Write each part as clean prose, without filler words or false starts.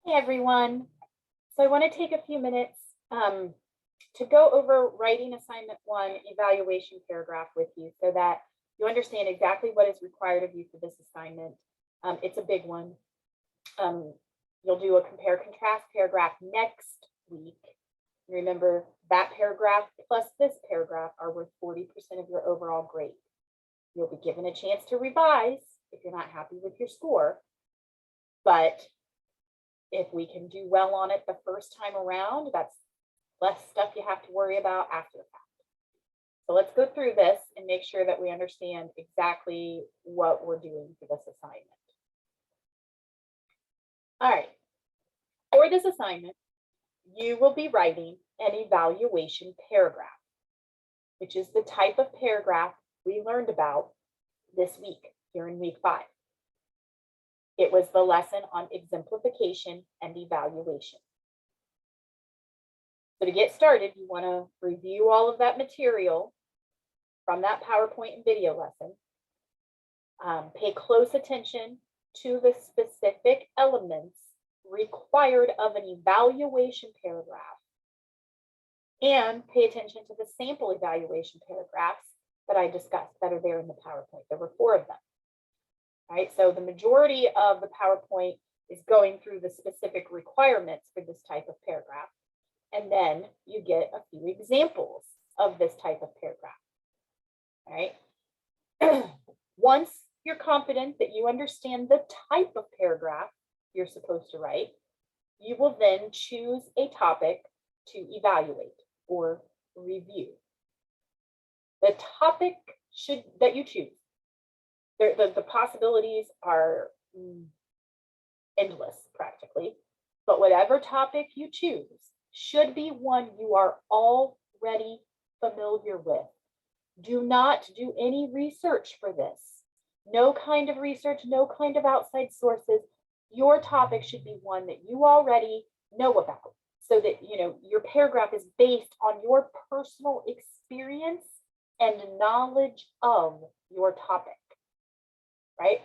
Hey everyone. So I want to take a few minutes to go over writing assignment 1 evaluation paragraph with you so that you understand exactly what is required of you for this assignment. It's a big one. You'll do a compare contrast paragraph next week. Remember, that paragraph plus this paragraph are worth 40% of your overall grade. You'll be given a chance to revise if you're not happy with your score, but if we can do well on it the first time around, that's less stuff you have to worry about after the fact. So let's go through this and make sure that we understand exactly what we're doing for this assignment. All right. For this assignment, you will be writing an evaluation paragraph, which is the type of paragraph we learned about this week here in week 5. It was the lesson on exemplification and evaluation. So to get started, you want to review all of that material from that PowerPoint and video lesson. Pay close attention to the specific elements required of an evaluation paragraph, and pay attention to the sample evaluation paragraphs that I discussed that are there in the PowerPoint. There were 4 of them. Right, so the majority of the PowerPoint is going through the specific requirements for this type of paragraph. And then you get a few examples of this type of paragraph. All right. Once you're confident that you understand the type of paragraph you're supposed to write, you will then choose a topic to evaluate or review. The topic that you choose, the possibilities are endless practically, but whatever topic you choose should be one you are already familiar with. Do not do any research for this. No kind of research, no kind of outside sources. Your topic should be one that you already know about, so that your paragraph is based on your personal experience and knowledge of your topic. Right?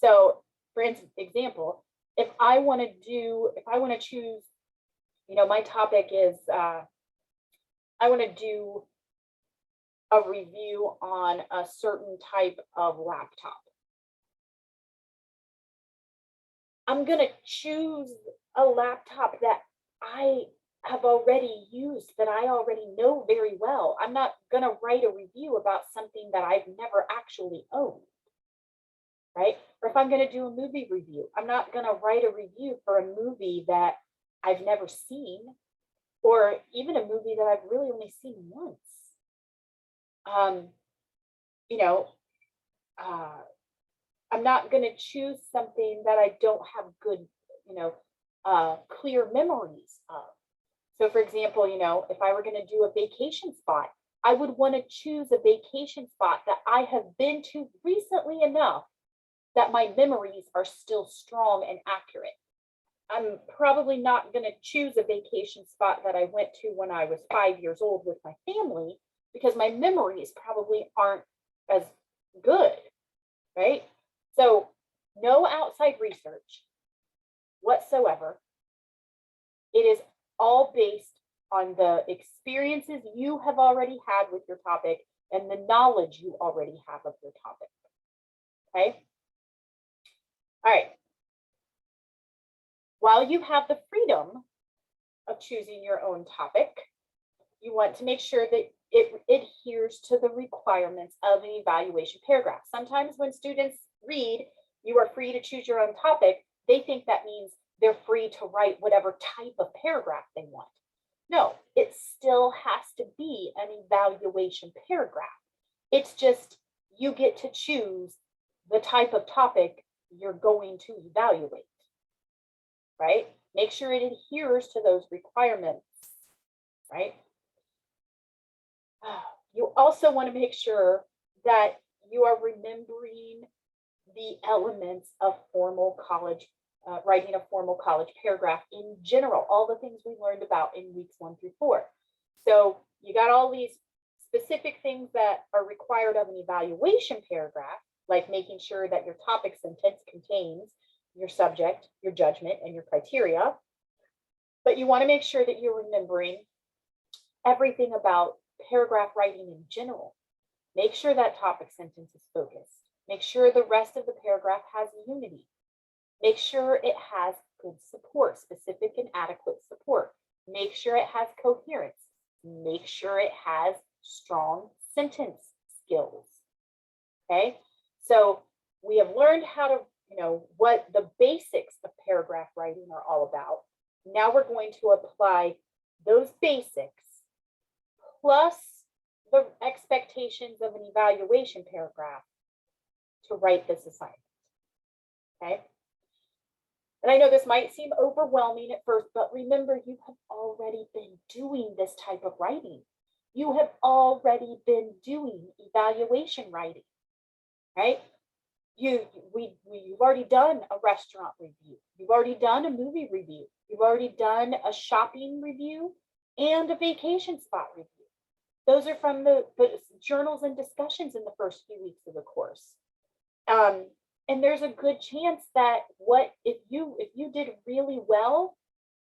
So for example, if I want to choose, my topic is, I want to do a review on a certain type of laptop. I'm going to choose a laptop that I have already used, that I already know very well. I'm not going to write a review about something that I've never actually owned. Right? Or if I'm going to do a movie review, I'm not going to write a review for a movie that I've never seen, or even a movie that I've really only seen once. I'm not going to choose something that I don't have good, clear memories of. So for example, if I were going to do a vacation spot, I would want to choose a vacation spot that I have been to recently enough that my memories are still strong and accurate. I'm probably not going to choose a vacation spot that I went to when I was 5 years old with my family, because my memories probably aren't as good, right? So no outside research whatsoever. It is all based on the experiences you have already had with your topic and the knowledge you already have of your topic. Okay? All right. While you have the freedom of choosing your own topic, you want to make sure that it adheres to the requirements of an evaluation paragraph. Sometimes when students read, you are free to choose your own topic, they think that means they're free to write whatever type of paragraph they want. No, it still has to be an evaluation paragraph. It's just you get to choose the type of topic you're going to evaluate, right? Make sure it adheres to those requirements, right? You also want to make sure that you are remembering the elements of formal college, writing a formal college paragraph in general, all the things we learned about in weeks 1 through 4. So you got all these specific things that are required of an evaluation paragraph, like making sure that your topic sentence contains your subject, your judgment, and your criteria. But you want to make sure that you're remembering everything about paragraph writing in general. Make sure that topic sentence is focused. Make sure the rest of the paragraph has unity. Make sure it has good support, specific and adequate support. Make sure it has coherence. Make sure it has strong sentence skills. Okay, so we have learned how to, what the basics of paragraph writing are all about. Now we're going to apply those basics plus the expectations of an evaluation paragraph to write this assignment. Okay. And I know this might seem overwhelming at first, but remember, you have already been doing this type of writing. You have already been doing evaluation writing, right? You've already done a restaurant review. You've already done a movie review. You've already done a shopping review and a vacation spot review. Those are from the journals and discussions in the first few weeks of the course. And there's a good chance that if you did really well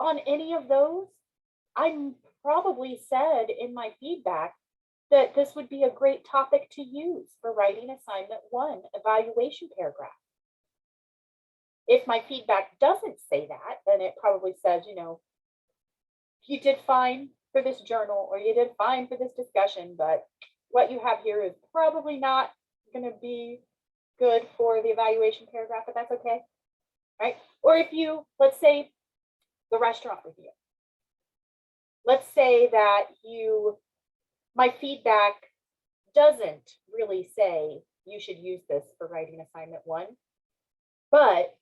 on any of those, I probably said in my feedback that this would be a great topic to use for writing assignment 1 evaluation paragraph. If my feedback doesn't say that, then it probably says, you did fine for this journal or you did fine for this discussion, but what you have here is probably not going to be good for the evaluation paragraph, but that's okay, right? Or if let's say the restaurant review. Let's say that my feedback doesn't really say you should use this for writing assignment 1, but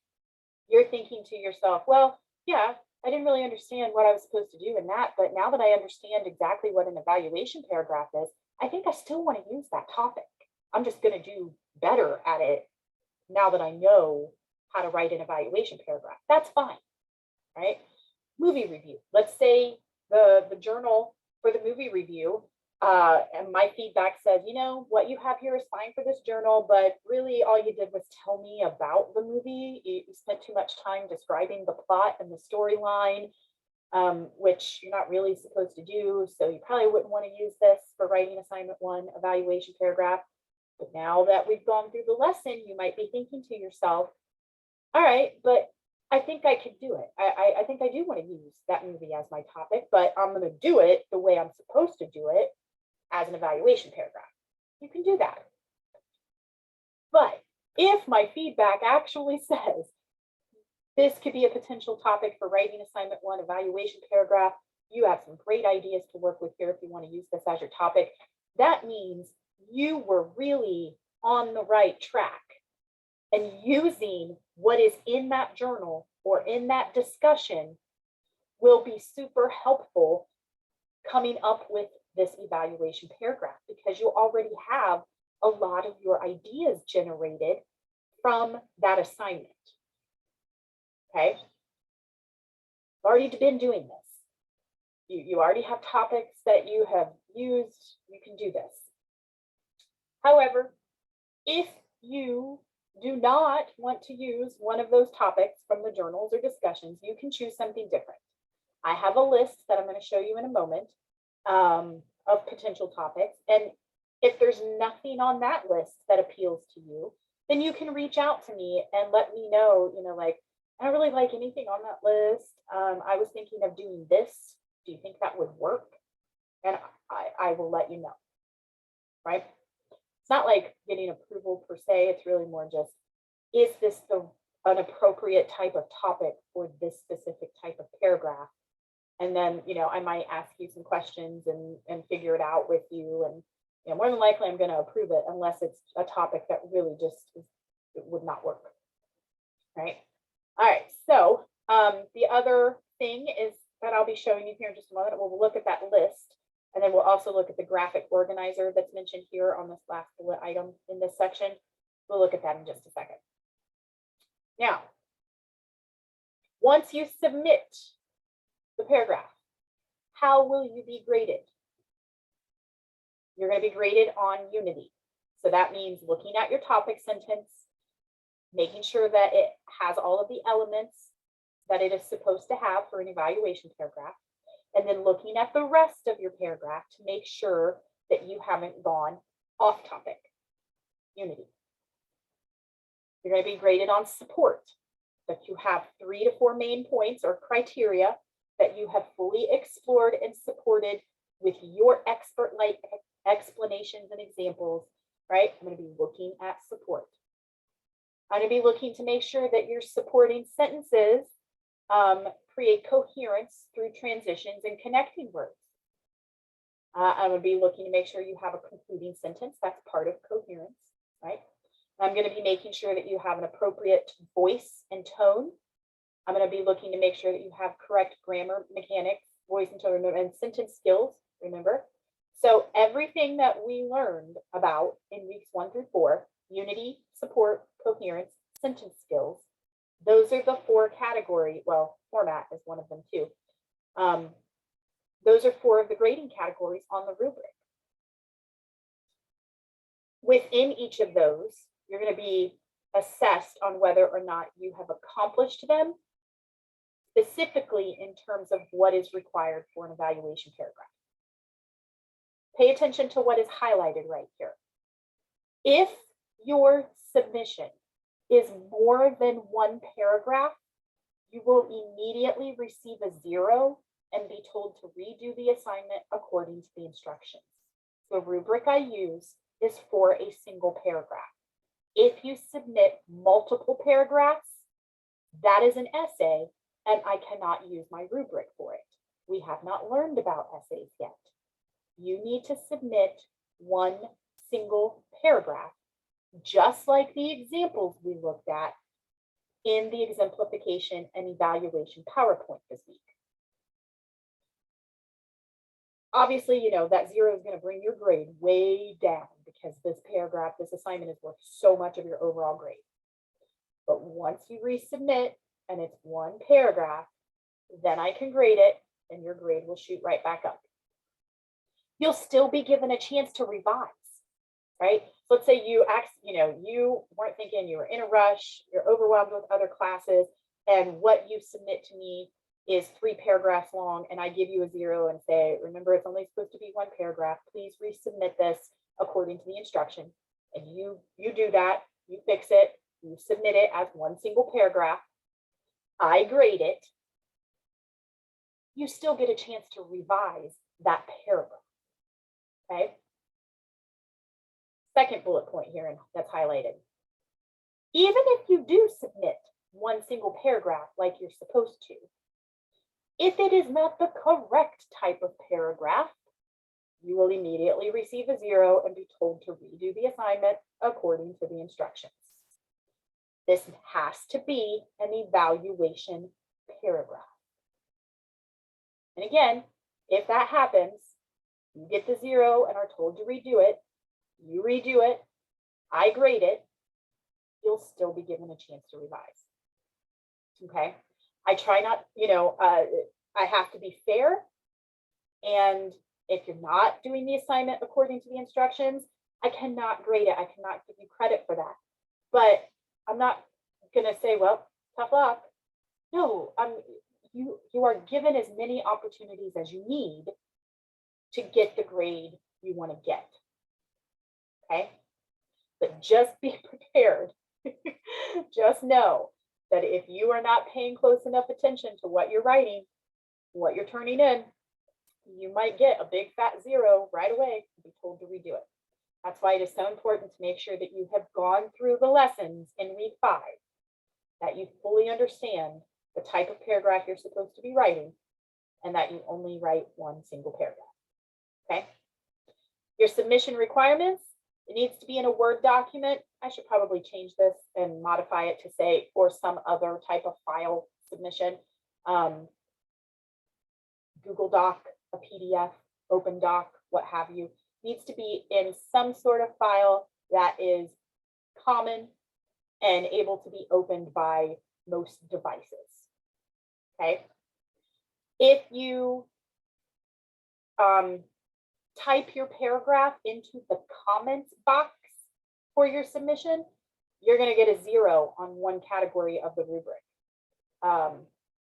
you're thinking to yourself, well, yeah, I didn't really understand what I was supposed to do in that, but now that I understand exactly what an evaluation paragraph is, I think I still want to use that topic. I'm just going to do better at it now that I know how to write an evaluation paragraph. That's fine, right? Movie review. Let's say the journal for the movie review, and my feedback says, what you have here is fine for this journal, but really all you did was tell me about the movie. You spent too much time describing the plot and the storyline, which you're not really supposed to do. So you probably wouldn't want to use this for writing assignment 1 evaluation paragraph. But now that we've gone through the lesson, you might be thinking to yourself, all right, but I think I could do it. I think I do want to use that movie as my topic, but I'm going to do it the way I'm supposed to do it as an evaluation paragraph. You can do that. But if my feedback actually says this could be a potential topic for writing assignment 1 evaluation paragraph, you have some great ideas to work with here if you want to use this as your topic. That means you were really on the right track and using what is in that journal or in that discussion will be super helpful coming up with this evaluation paragraph because you already have a lot of your ideas generated from that assignment. Okay, already been doing this. You already have topics that you have used. You can do this. However, if you do not want to use one of those topics from the journals or discussions, you can choose something different. I have a list that I'm going to show you in a moment of potential topics. And if there's nothing on that list that appeals to you, then you can reach out to me and let me know, I don't really like anything on that list. I was thinking of doing this. Do you think that would work? And I will let you know, right? It's not like getting approval per se. It's really more just, is this an appropriate type of topic for this specific type of paragraph? And then, I might ask you some questions and figure it out with you. And more than likely, I'm going to approve it unless it's a topic that really just it would not work, right? All right, so the other thing is that I'll be showing you here in just a moment. We'll look at that list, and then we'll also look at the graphic organizer that's mentioned here on this last bullet item in this section. We'll look at that in just a second. Now, once you submit the paragraph, how will you be graded? You're going to be graded on unity. So that means looking at your topic sentence, making sure that it has all of the elements that it is supposed to have for an evaluation paragraph, and then looking at the rest of your paragraph to make sure that you haven't gone off topic. Unity. You're going to be graded on support, that you have 3 to 4 main points or criteria that you have fully explored and supported with your expert-like explanations and examples, right? I'm going to be looking at support. I'm going to be looking to make sure that your supporting sentences create coherence through transitions and connecting words. I'm going to be looking to make sure you have a concluding sentence. That's part of coherence, right? I'm going to be making sure that you have an appropriate voice and tone. I'm going to be looking to make sure that you have correct grammar, mechanics, voice and tone, and sentence skills, remember? So everything that we learned about in weeks 1 through 4, unity, support, coherence, sentence skills, those are the 4 categories. Well, format is one of them too. Those are 4 of the grading categories on the rubric. Within each of those, you're going to be assessed on whether or not you have accomplished them, specifically in terms of what is required for an evaluation paragraph. Pay attention to what is highlighted right here. If your submission is more than 1 paragraph, you will immediately receive a 0 and be told to redo the assignment according to the instructions. The rubric I use is for a single paragraph. If you submit multiple paragraphs, that is an essay, and I cannot use my rubric for it. We have not learned about essays yet. You need to submit 1 single paragraph, just like the examples we looked at in the exemplification and evaluation PowerPoint this week. Obviously, you know, that 0 is going to bring your grade way down because this paragraph, this assignment is worth so much of your overall grade. But once you resubmit and it's 1 paragraph, then I can grade it and your grade will shoot right back up. You'll still be given a chance to revise, right? Let's say you weren't thinking, you were in a rush, you're overwhelmed with other classes, and what you submit to me is 3 paragraphs long, and I give you a 0 and say, remember, it's only supposed to be 1 paragraph. Please resubmit this according to the instruction. And you do that, you fix it, you submit it as 1 single paragraph. I grade it. You still get a chance to revise that paragraph. Okay. Second bullet point here, and that's highlighted. Even if you do submit 1 single paragraph like you're supposed to, if it is not the correct type of paragraph, you will immediately receive a 0 and be told to redo the assignment according to the instructions. This has to be an evaluation paragraph. And again, if that happens, you get the 0 and are told to redo it, you redo it, I grade it, you'll still be given a chance to revise. Okay. I try not, I have to be fair. And if you're not doing the assignment according to the instructions, I cannot grade it. I cannot give you credit for that. But I'm not going to say, well, tough luck. No, you are given as many opportunities as you need to get the grade you want to get. Okay. But just be prepared. Just know that if you are not paying close enough attention to what you're writing, what you're turning in, you might get a big fat 0 right away and be told to redo it. That's why it is so important to make sure that you have gone through the lessons in week 5, that you fully understand the type of paragraph you're supposed to be writing, and that you only write 1 single paragraph. Okay. Your submission requirements, it needs to be in a Word document. I should probably change this and modify it to say, or some other type of file submission. Google Doc, a PDF, Open Doc, what have you, needs to be in some sort of file that is common and able to be opened by most devices. Okay. If you type your paragraph into the comments box for your submission, you're going to get a 0 on one category of the rubric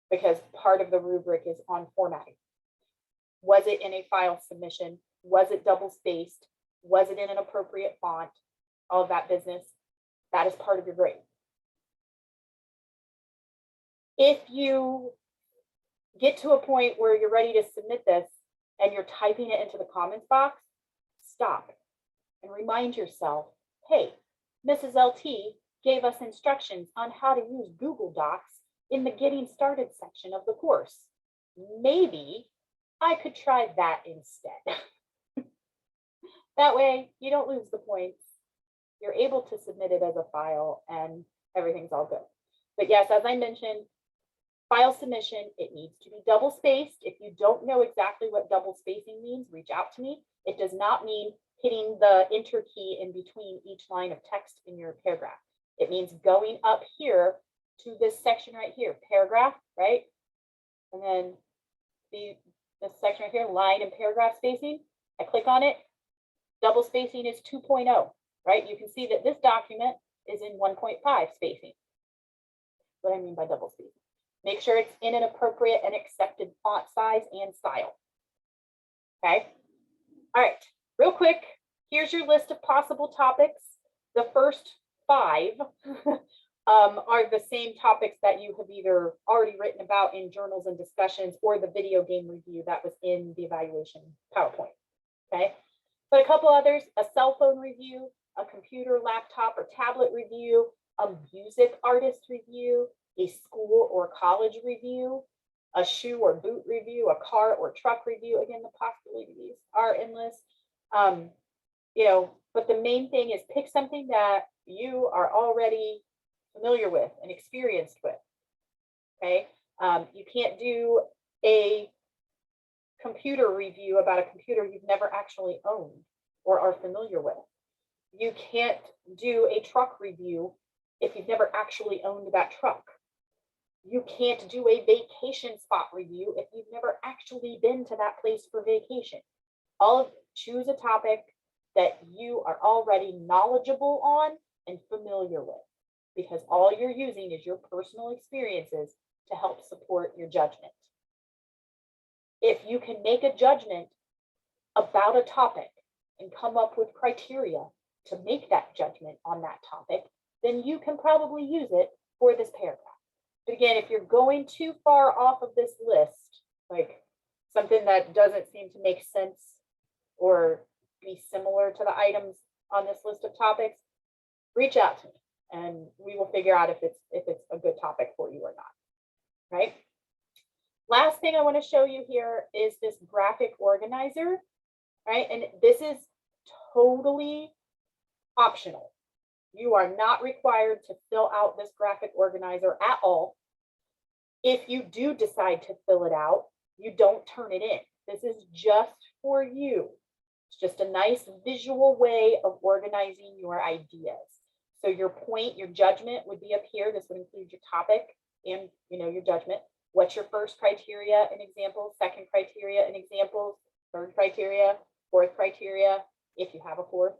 because part of the rubric is on formatting. Was it in a file submission? Was it double spaced? Was it in an appropriate font? All of that business, that is part of your grade. If you get to a point where you're ready to submit this and you're typing it into the comments box, stop and remind yourself, hey, Mrs. LT gave us instructions on how to use Google Docs in the Getting Started section of the course. Maybe I could try that instead. That way you don't lose the points. You're able to submit it as a file and everything's all good. But yes, as I mentioned, file submission, it needs to be double spaced. If you don't know exactly what double spacing means, reach out to me. It does not mean hitting the enter key in between each line of text in your paragraph. It means going up here to this section right here, paragraph, right? And then this section right here, line and paragraph spacing. I click on it. Double spacing is 2.0, right? You can see that this document is in 1.5 spacing. What I mean by double spacing. Make sure it's in an appropriate and accepted font size and style. Okay. All right. Real quick, here's your list of possible topics. The first 5 are the same topics that you have either already written about in journals and discussions or the video game review that was in the evaluation PowerPoint. Okay. But a couple others, a cell phone review, a computer, laptop, or tablet review, a music artist review, a school or college review, a shoe or boot review, a car or truck review. Again, the possibilities are endless. But the main thing is pick something that you are already familiar with and experienced with. Okay. You can't do a computer review about a computer you've never actually owned or are familiar with. You can't do a truck review if you've never actually owned that truck. You can't do a vacation spot review if you've never actually been to that place for vacation. Choose a topic that you are already knowledgeable on and familiar with, because all you're using is your personal experiences to help support your judgment. If you can make a judgment about a topic and come up with criteria to make that judgment on that topic, then you can probably use it for this paragraph. But again, if you're going too far off of this list, like something that doesn't seem to make sense or be similar to the items on this list of topics, reach out to me and we will figure out if it's a good topic for you or not, right? Last thing I want to show you here is this graphic organizer, right? And this is totally optional. You are not required to fill out this graphic organizer at all. If you do decide to fill it out, you don't turn it in. This is just for you. It's just a nice visual way of organizing your ideas. So your point, your judgment would be up here. This would include your topic and your judgment. What's your first criteria and examples, second criteria and examples, third criteria, fourth criteria, if you have a fourth.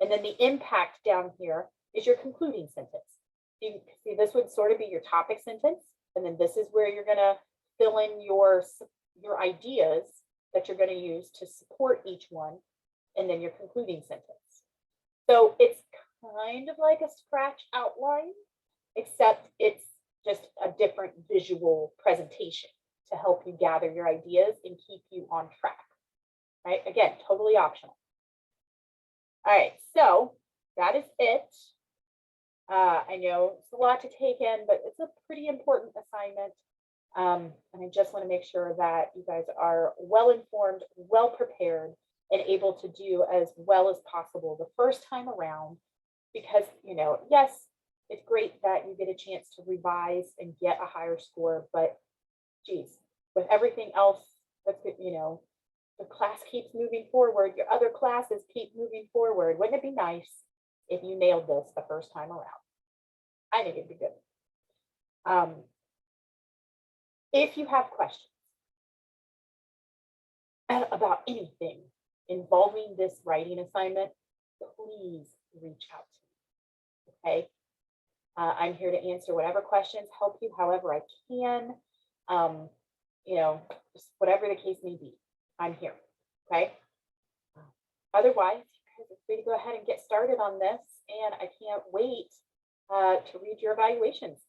And then the impact down here is your concluding sentence. You see, this would sort of be your topic sentence. And then this is where you're going to fill in your ideas that you're going to use to support each one. And then your concluding sentence. So it's kind of like a scratch outline, except it's just a different visual presentation to help you gather your ideas and keep you on track, right? Again, totally optional. All right, so that is it. I know it's a lot to take in, but it's a pretty important assignment. And I just want to make sure that you guys are well informed, well prepared, and able to do as well as possible the first time around, because, yes, it's great that you get a chance to revise and get a higher score, but geez, with everything else, that's good, the class keeps moving forward, your other classes keep moving forward. Wouldn't it be nice if you nailed this the first time around? I think it'd be good. If you have questions about anything involving this writing assignment, please reach out to me, okay? I'm here to answer whatever questions, help you however I can. You know, just whatever the case may be, I'm here. Okay. Otherwise, you guys are free to go ahead and get started on this. And I can't wait to read your evaluations.